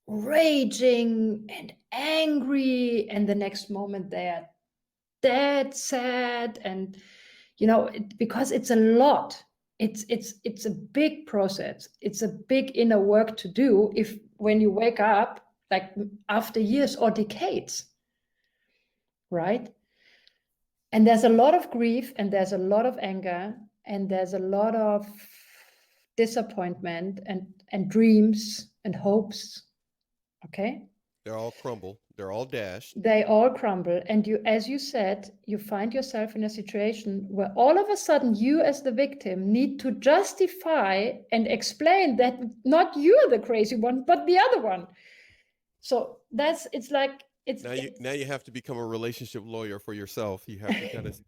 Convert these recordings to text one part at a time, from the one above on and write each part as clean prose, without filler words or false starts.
raging and angry, and the next moment they are dead sad, and because it's a lot. It's a big process. It's a big inner work to do if when you wake up, like after years or decades, right? And there's a lot of grief, and there's a lot of anger, and there's a lot of disappointment, and dreams and hopes. Okay, They're all crumble. They're all dashed. they all crumble, and you, as you said, you find yourself in a situation where all of a sudden you as the victim need to justify and explain that not you're the crazy one but the other one. So that's it's like it's Now you have to become a relationship lawyer for yourself. You have to kind of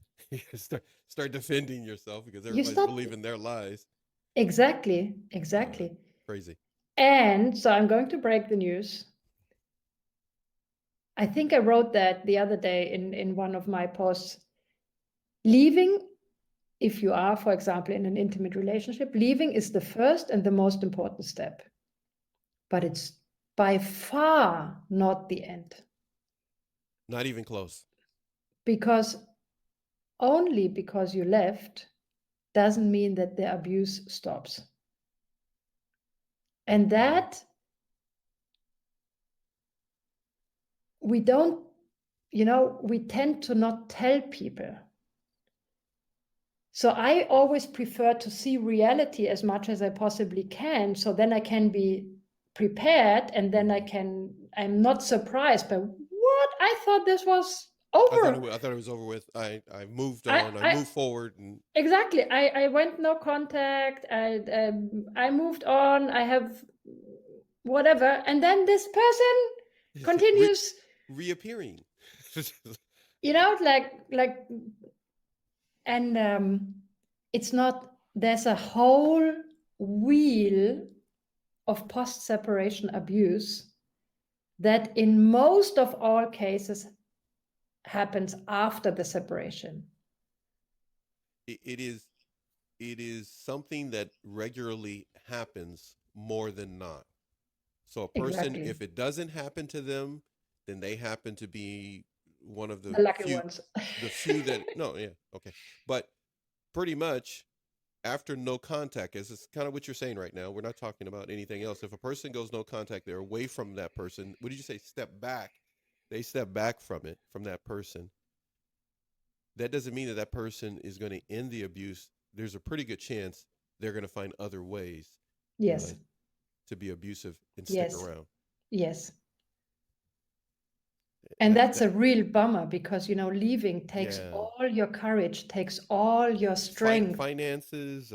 start defending yourself because you everybody's start. believing their lies. Exactly, Uh, exactly. Crazy. And so I'm going to break the news. I think I wrote that the other day in one of my posts. Leaving, if you are, for example, in an intimate relationship, leaving is the first and the most important step. But it's by far not the end. Not even close. Because only because you left doesn't mean that the abuse stops. And that we don't, we tend to not tell people. So I always prefer to see reality as much as I possibly can. So then I can be prepared, and then I'm not surprised by what I thought this was over. I thought it was over with. I moved I, on. I I moved forward, and exactly. I went no contact. I moved on. I have whatever, and then this person re- continues. reappearing. Like, and it's not. There's a whole wheel of post-separation abuse that in most of all cases happens after the separation. It is something that regularly happens more than not. So a person, Exactly. if it doesn't happen to them, then they happen to be one of The lucky ones. the few that no, yeah, okay. But pretty much after no contact, as it's kind of what you're saying right now, we're not talking about anything else. If a person goes no contact, they're away from that person. What did you say? Step back. They step back from it, from that person. That doesn't mean that that person is going to end the abuse. There's a pretty good chance they're going to find other ways uh, Yes. to be abusive and stick Yes. around. Yes. And that's a real bummer, because leaving takes Yeah. all your courage, takes all your strength. Finances,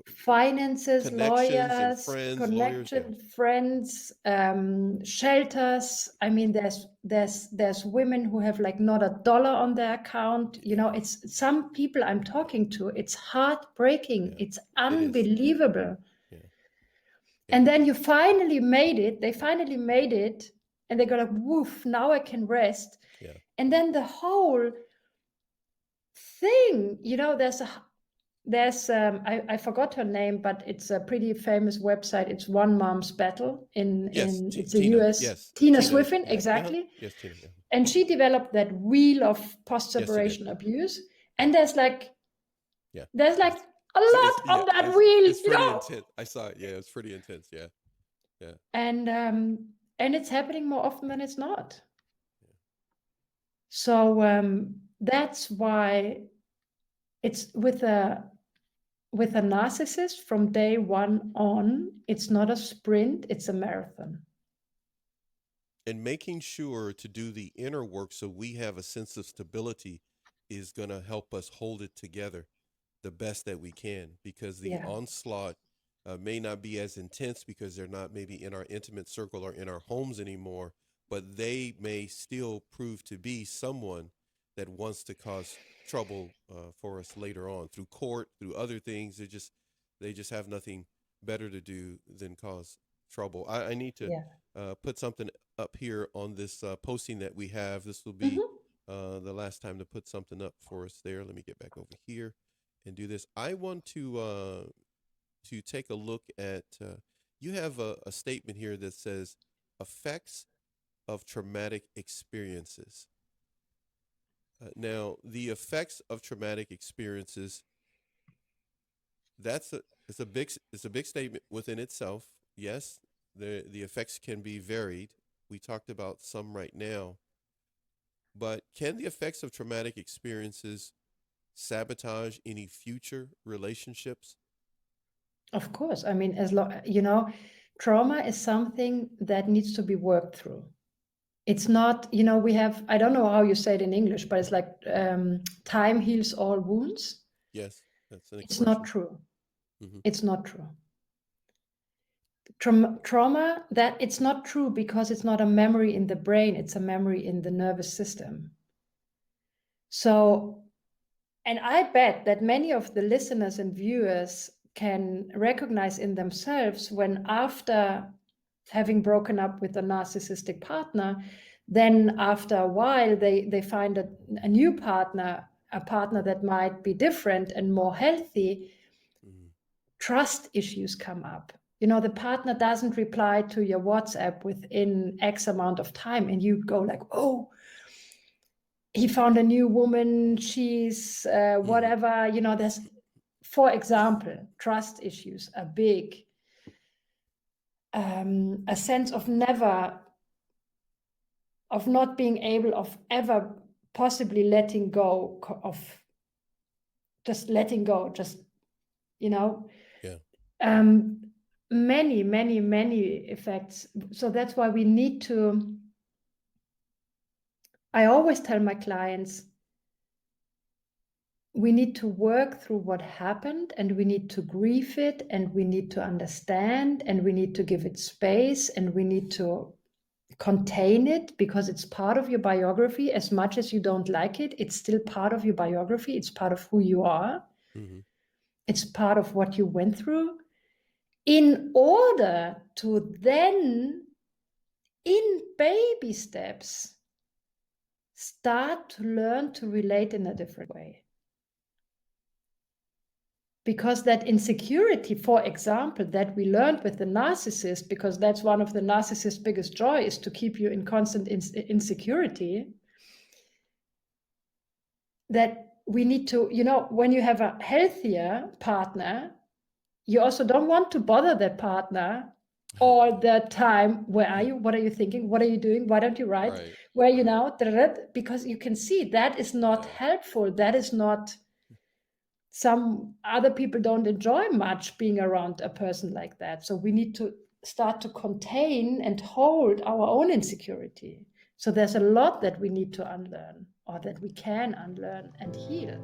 Finances, connections, and lawyers, friends, lawyers. Yeah. connection, friends, shelters. I mean, there's women who have like not a dollar on their account. It's some people I'm talking to. It's heartbreaking. Yeah. It's It is. unbelievable. Yeah. Yeah. And then you finally made it. They finally made it, and they go like, "Woof! Now I can rest." Yeah. And then the whole thing, there's I forgot her name, but it's a pretty famous website. It's One Mom's Battle Yes. it's a Tina. US. Yes. Tina Tina. Swiffen, Yeah. exactly. Yes. Tina. Yeah. And she developed that wheel of Yes, she did. post-separation abuse. Yeah. And Yeah. there's like It's, a lot yeah. on that wheel, It's pretty intense. I saw it. Yeah. It's pretty intense. Yeah. Yeah. and it's happening more often than it's not. So that's why it's with a narcissist from day one on, it's not a sprint, it's a marathon. And making sure to do the inner work so we have a sense of stability is going to help us hold it together the best that we can, because the Yeah. onslaught may not be as intense because they're not maybe in our intimate circle or in our homes anymore, but they may still prove to be someone that wants to cause trouble for us later on through court, through other things. They just have nothing better to do than cause trouble. I need to Yeah. put something up here on this posting that we have. This will be Mm-hmm. the last time to put something up for us there. Let me get back over here and do this. I want to take a look at. You have a statement here that says effects of traumatic experiences. Now, the effects of traumatic experiences, it's a big statement within itself. Yes, the effects can be varied. We talked about some right now. But can the effects of traumatic experiences sabotage any future relationships? Of course. I mean, trauma is something that needs to be worked through. It's not, we have, I don't know how you say it in English, but it's like time heals all wounds. Yes, that's an It's expression. not true. Mm-hmm. It's not true. Trauma, that it's not true because it's not a memory in the brain, it's a memory in the nervous system. So, and I bet that many of the listeners and viewers can recognize in themselves when, after having broken up with a narcissistic partner, then after a while they find a new partner, a partner that might be different and more healthy. Mm-hmm. Trust issues come up. The partner doesn't reply to your WhatsApp within X amount of time, and you go like, oh, he found a new woman, she's whatever. There's, for example, trust issues are big. A sense of not being able of ever possibly letting go of just letting go, Yeah. Many effects. So that's why we need to, I always tell my clients, we need to work through what happened, and we need to grieve it, and we need to understand, and we need to give it space, and we need to contain it, because it's part of your biography. As much as you don't like it, it's still part of your biography. It's part of who you are. Mm-hmm. It's part of what you went through, in order to then, in baby steps, start to learn to relate in a different way. Because that insecurity, for example, that we learned with the narcissist, because that's one of the narcissist's biggest joy, is to keep you in constant insecurity, that we need to, when you have a healthier partner, you also don't want to bother that partner all the time. Where are you? What are you thinking? What are you doing? Why don't you write? Right. Where you now? Because you can see that is not helpful. That is not, some other people don't enjoy much being around a person like that. So we need to start to contain and hold our own insecurity. So there's a lot that we need to unlearn, or that we can unlearn and heal.